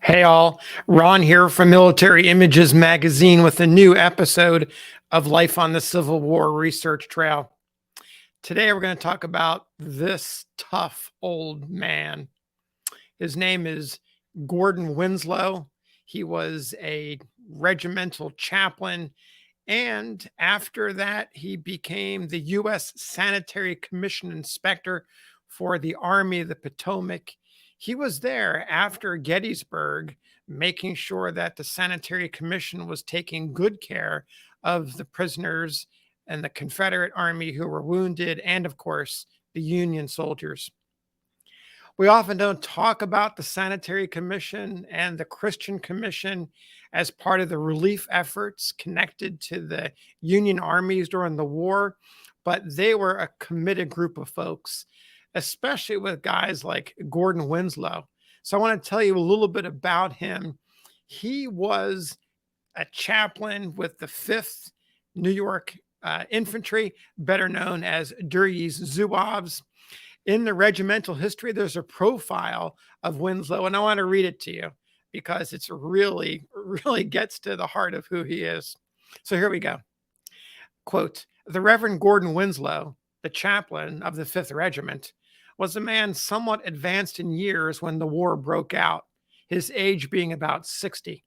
Hey all, Ron here from Military Images Magazine with a new episode of Life on the Civil War Research Trail. Today we're going to talk about this tough old man. His name is Gordon Winslow. He was a regimental chaplain, and after that he became the U.S. Sanitary Commission inspector for the Army of the Potomac. He was there after Gettysburg, making sure that the Sanitary Commission was taking good care of the prisoners and the Confederate Army who were wounded, and of course, the Union soldiers. We often don't talk about the Sanitary Commission and the Christian Commission as part of the relief efforts connected to the Union armies during the war, but they were a committed group of folks, especially with guys like Gordon Winslow. So I want to tell you a little bit about him. He was a chaplain with the 5th New York Infantry, better known as Duryée's Zouaves. In the regimental history, there's a profile of Winslow, and I want to read it to you because it's really gets to the heart of who he is. So here we go. Quote, "The Reverend Gordon Winslow, the chaplain of the 5th Regiment, was a man somewhat advanced in years when the war broke out, his age being about 60.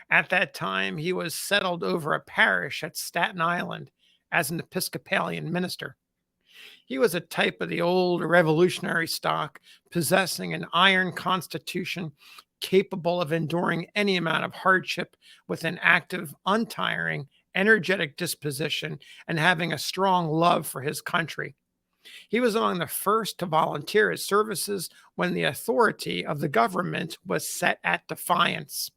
At that time, he was settled over a parish at Staten Island as an Episcopalian minister. He was a type of the old revolutionary stock, possessing an iron constitution capable of enduring any amount of hardship with an active, untiring, energetic disposition and having a strong love for his country. He was among the first to volunteer his services when the authority of the government was set at defiance.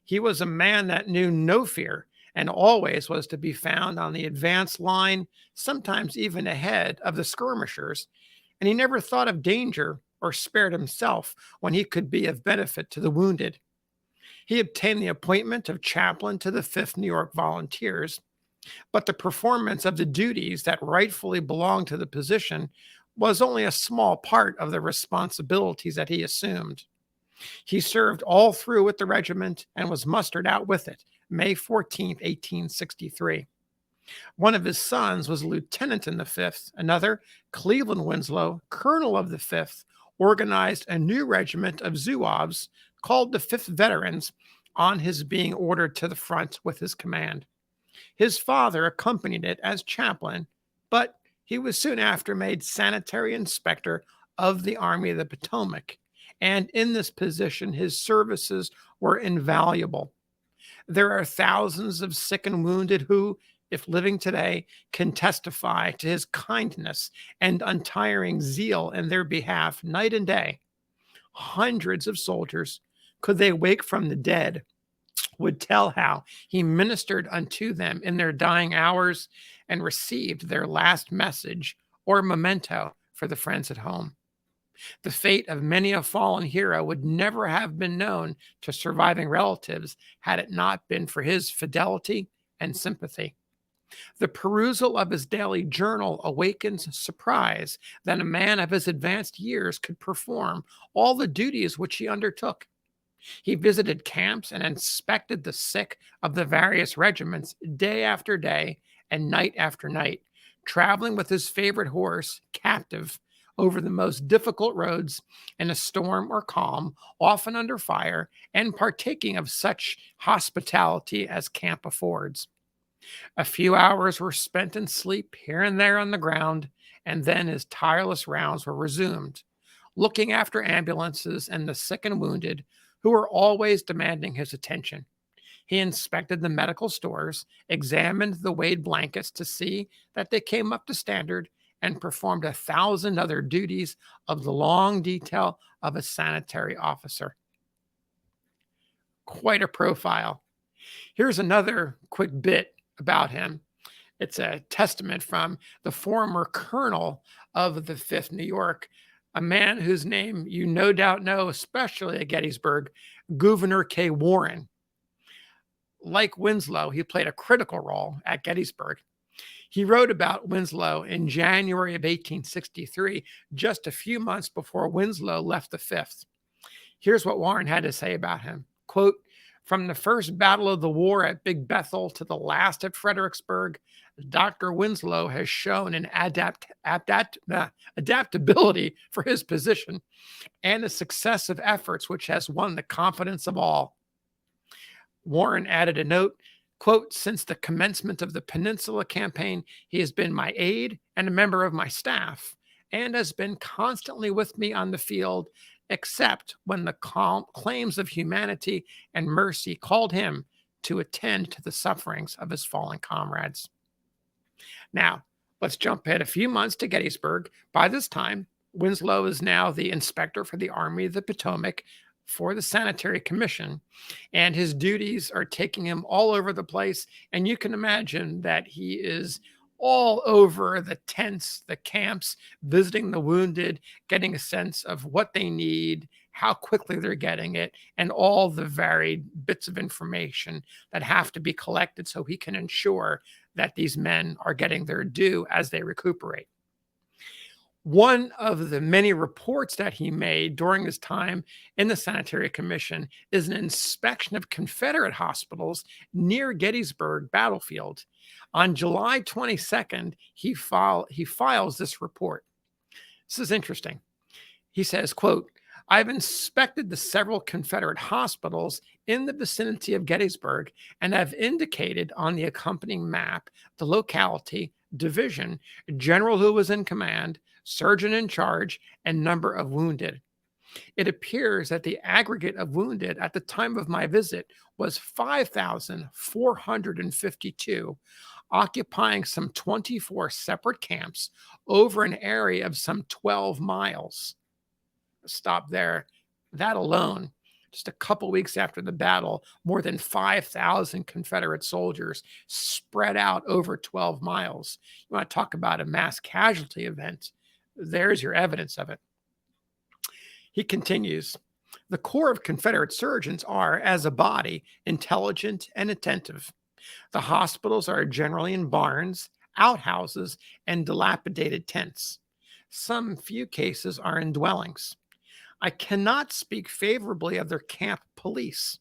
He was a man that knew no fear and always was to be found on the advance line, sometimes even ahead of the skirmishers, and he never thought of danger or spared himself when he could be of benefit to the wounded. He obtained the appointment of chaplain to the 5th New York Volunteers, but the performance of the duties that rightfully belonged to the position was only a small part of the responsibilities that he assumed. He served all through with the regiment and was mustered out with it May 14, 1863. One of his sons was a lieutenant in the 5th. Another, Cleveland Winslow, colonel of the 5th, organized a new regiment of Zouaves called the 5th Veterans on his being ordered to the front with his command. His father accompanied it as chaplain, but he was soon after made sanitary inspector of the Army of the Potomac, and in this position his services were invaluable. There are thousands of sick and wounded who, if living today, can testify to his kindness and untiring zeal in their behalf night and day. Hundreds of soldiers, could they wake from the dead, would tell how he ministered unto them in their dying hours and received their last message or memento for the friends at home. The fate of many a fallen hero would never have been known to surviving relatives had it not been for his fidelity and sympathy. The perusal of his daily journal awakens surprise that a man of his advanced years could perform all the duties which he undertook. He visited camps and inspected the sick of the various regiments day after day and night after night, traveling with his favorite horse, Captive, over the most difficult roads in a storm or calm, often under fire, and partaking of such hospitality as camp affords. A few hours were spent in sleep here and there on the ground, and then his tireless rounds were resumed, looking after ambulances and the sick and wounded who were always demanding his attention. He inspected the medical stores, examined the weighed blankets to see that they came up to standard, and performed 1,000 other duties of the long detail of a sanitary officer. Quite a profile. Here's another quick bit about him. It's a testament from the former colonel of the 5th New York, a man whose name you no doubt know, especially at Gettysburg, Gouverneur K. Warren. Like Winslow, he played a critical role at Gettysburg. He wrote about Winslow in January of 1863, just a few months before Winslow left the 5th. Here's what Warren had to say about him. Quote, from the first battle of the war at Big Bethel to the last at Fredericksburg, Dr. Winslow has shown an adaptability for his position and a success of efforts which has won the confidence of all. Warren added a note, quote, since the commencement of the Peninsula Campaign, he has been my aide and a member of my staff and has been constantly with me on the field, except when the claims of humanity and mercy called him to attend to the sufferings of his fallen comrades. Now, let's jump ahead a few months to Gettysburg. By this time, Winslow is now the inspector for the Army of the Potomac for the Sanitary Commission, and his duties are taking him all over the place. And you can imagine that he is all over the tents, the camps, visiting the wounded, getting a sense of what they need, how quickly they're getting it, and all the varied bits of information that have to be collected so he can ensure that these men are getting their due as they recuperate. One of the many reports that he made during his time in the Sanitary Commission is an inspection of Confederate hospitals near Gettysburg battlefield. On July 22nd, he files this report. This is interesting. He says, quote, I've inspected the several Confederate hospitals in the vicinity of Gettysburg and have indicated on the accompanying map the locality, division, general who was in command, surgeon in charge, and number of wounded. It appears that the aggregate of wounded at the time of my visit was 5,452, occupying some 24 separate camps over an area of some 12 miles. Stop there. That alone, just a couple weeks after the battle, more than 5,000 Confederate soldiers spread out over 12 miles. You want to talk about a mass casualty event? There's your evidence of it. He continues, the Corps of Confederate surgeons are, as a body, intelligent and attentive. The hospitals are generally in barns, outhouses, and dilapidated tents. Some few cases are in dwellings. I cannot speak favorably of their camp police.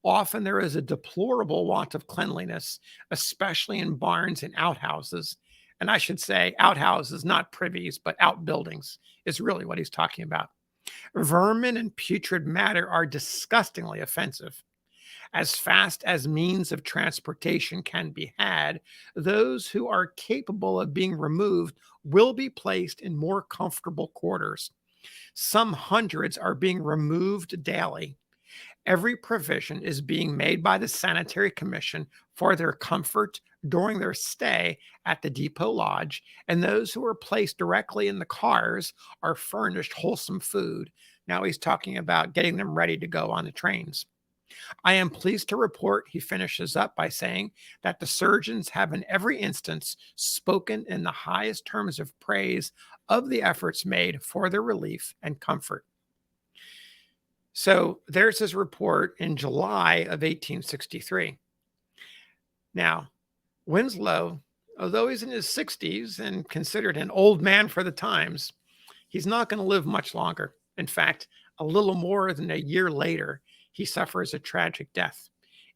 Often there is a deplorable want of cleanliness, especially in barns and outhouses. And I should say outhouses, not privies, but outbuildings is really what he's talking about. Vermin and putrid matter are disgustingly offensive. As fast as means of transportation can be had, those who are capable of being removed will be placed in more comfortable quarters. Some hundreds are being removed daily. Every provision is being made by the Sanitary Commission for their comfort during their stay at the depot lodge, and those who are placed directly in the cars are furnished wholesome food. Now he's talking about getting them ready to go on the trains. I am pleased to report, he finishes up by saying, that the surgeons have in every instance spoken in the highest terms of praise of the efforts made for their relief and comfort. So there's his report in July of 1863. Now, Winslow, although he's in his 60s and considered an old man for the times, he's not going to live much longer. In fact, a little more than a year later, he suffers a tragic death.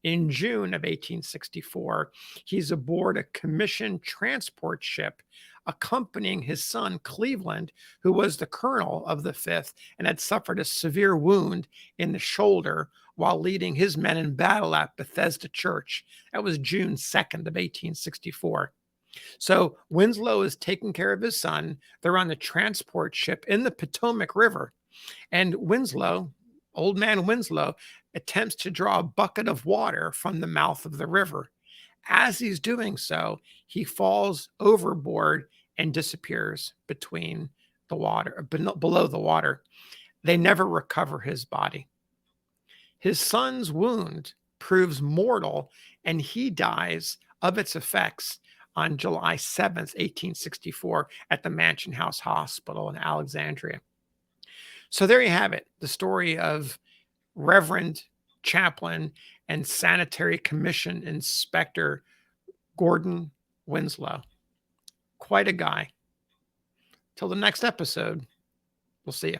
In June of 1864, he's aboard a commissioned transport ship accompanying his son, Cleveland, who was the colonel of the 5th and had suffered a severe wound in the shoulder while leading his men in battle at Bethesda Church. That was June 2nd of 1864. So Winslow is taking care of his son. They're on the transport ship in the Potomac River. And Winslow, old man Winslow, attempts to draw a bucket of water from the mouth of the river. As he's doing so, he falls overboard and disappears between the water, below the water. They never recover his body. His son's wound proves mortal, and he dies of its effects on July 7th, 1864, at the Mansion House Hospital in Alexandria. So there you have it, the story of Reverend, chaplain, and Sanitary Commission Inspector Gordon Winslow. Quite a guy. Till the next episode, we'll see you.